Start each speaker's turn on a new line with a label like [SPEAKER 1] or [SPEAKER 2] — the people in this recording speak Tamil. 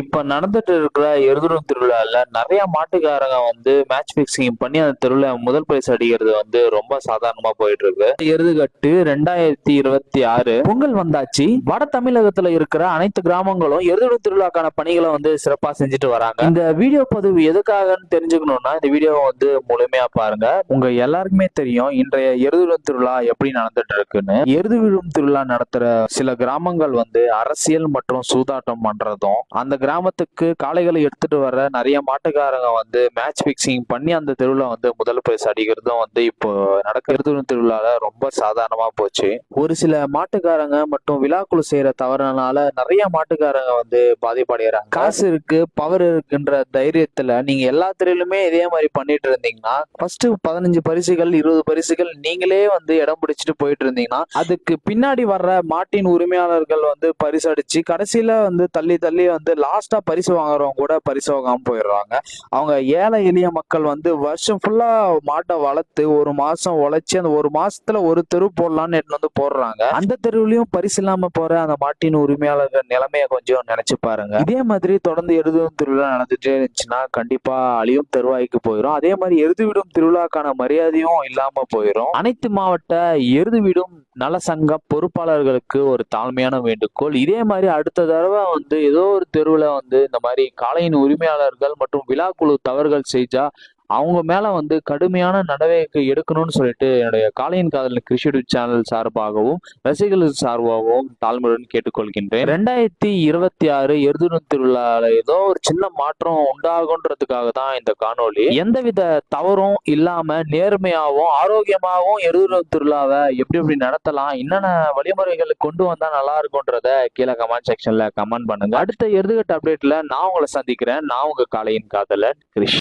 [SPEAKER 1] இப்ப நடந்துட்டு இருக்கிற எருதுரும் திருவிழால நிறைய மாட்டுக்காரங்க வந்து மேட்ச் பிக்சிங் பண்ணி அந்த திருவிழா முதல் பரிசு அடிக்கிறது வந்து ரொம்ப சாதாரணமா போயிட்டு இருக்கு. எருதுகட்டு 2026 பொங்கல் வந்தாச்சு. வட தமிழகத்துல இருக்கிற அனைத்து கிராமங்களும் எருதுரும் திருவிழாக்கான பணிகளை வந்து சிறப்பா செஞ்சுட்டு வராங்க. இந்த வீடியோ பதிவு எதுக்காகன்னு தெரிஞ்சுக்கணும்னா இந்த வீடியோவை வந்து முழுமையா பாருங்க. உங்க எல்லாருக்குமே தெரியும் இன்றைய எருதுரும் திருவிழா எப்படி நடந்துட்டு இருக்குன்னு. எருது விழும் திருவிழா நடத்துற சில கிராமங்கள் வந்து அரசியல் மற்றும் சூதாட்டம் பண்றதும், அந்த கிராமத்துக்கு காளைகளை எடுத்துட்டு வர நிறைய மாட்டுக்காரங்க வந்து மேட்ச் பிக்சிங் பண்ணி அந்த தெருவுல வந்து முதல் பரிசு அடிக்கிறதும் வந்து இப்போ நடக்கிறது திருவிழால ரொம்ப சாதாரணமா போச்சு. ஒரு சில மாட்டுக்காரங்க மற்றும் விழாக்குழு செய்யற தவறுனால நிறைய மாட்டுக்காரங்க வந்து பாதிப்படைகிறாங்க. காசு இருக்கு, பவர் இருக்குன்ற தைரியத்துல நீங்க எல்லா தெருவிலுமே இதே மாதிரி பண்ணிட்டு இருந்தீங்கன்னா ஃபர்ஸ்ட் 15 பரிசுகள் 20 பரிசுகள் நீங்களே வந்து இடம் பிடிச்சிட்டு போயிட்டு இருந்தீங்கன்னா அதுக்கு பின்னாடி வர்ற மாட்டின் உரிமையாளர்கள் வந்து பரிசு அடிச்சு கடைசியில வந்து தள்ளி தள்ளி வந்து லாஸ்டா பரிசு வாங்குறவங்க கூட பரிசு வாங்காம போயிடுறாங்க. அவங்க ஏழை எளிய மக்கள் வந்து வருஷம் ஃபுல்லா மாட்டை வளர்த்து ஒரு மாசம் உழைச்சி அந்த ஒரு மாசத்துல ஒரு தெரு போடலாம்னு எடுத்து வந்து போடுறாங்க. அந்த தெருவுலயும் பரிசு இல்லாம போற அந்த மாட்டின் உரிமையாளர்கள் நிலைமைய கொஞ்சம் நினைச்சு பாருங்க. இதே மாதிரி தொடர்ந்து எருதும் திருவிழா நடந்துட்டே இருந்துச்சுன்னா கண்டிப்பா அழியும் தருவாய்க்கு போயிடும். அதே மாதிரி எருது விடும் திருவிழாக்கான மரியாதையும் இல்லாம போயிடும். அனைத்து மாவட்ட எருது விடும் நல சங்க பொறுப்பாளர்களுக்கு ஒரு தாழ்மையான வேண்டுகோள், இதே மாதிரி அடுத்த தடவை வந்து ஏதோ ஒரு தெருவுல வந்து இந்த மாதிரி காளையின் உரிமையாளர்கள் மற்றும் விழாக்குழு தவறுகள் செஞ்சா அவங்க மேல வந்து கடுமையான நடவடிக்கை எடுக்கணும்னு சொல்லிட்டு என்னுடைய காளையின் காதல் கிருஷி சேனல் சார்பாகவும் ரசிகர்கள் சார்பாகவும் தாழ்மையுடன் கேட்டுக்கொள்கின்றேன். 2026 எருதுரும் திருவிழால ஏதோ ஒரு சின்ன மாற்றம் உண்டாகுன்றதுக்காக தான் இந்த காணொளி. எந்தவித தவறும் இல்லாம நேர்மையாகவும் ஆரோக்கியமாகவும் எருதுரும் திருவிழாவை எப்படி நடத்தலாம், என்னென்ன வழிமுறைகளை கொண்டு வந்தா நல்லா இருக்கும்ன்றத கீழே கமெண்ட் செக்ஷன்ல கமெண்ட் பண்ணுங்க. அடுத்த எருதுகட்டு அப்டேட்ல நான் உங்களை சந்திக்கிறேன். நான் உங்க காளையின் காதலன் கிருஷ்.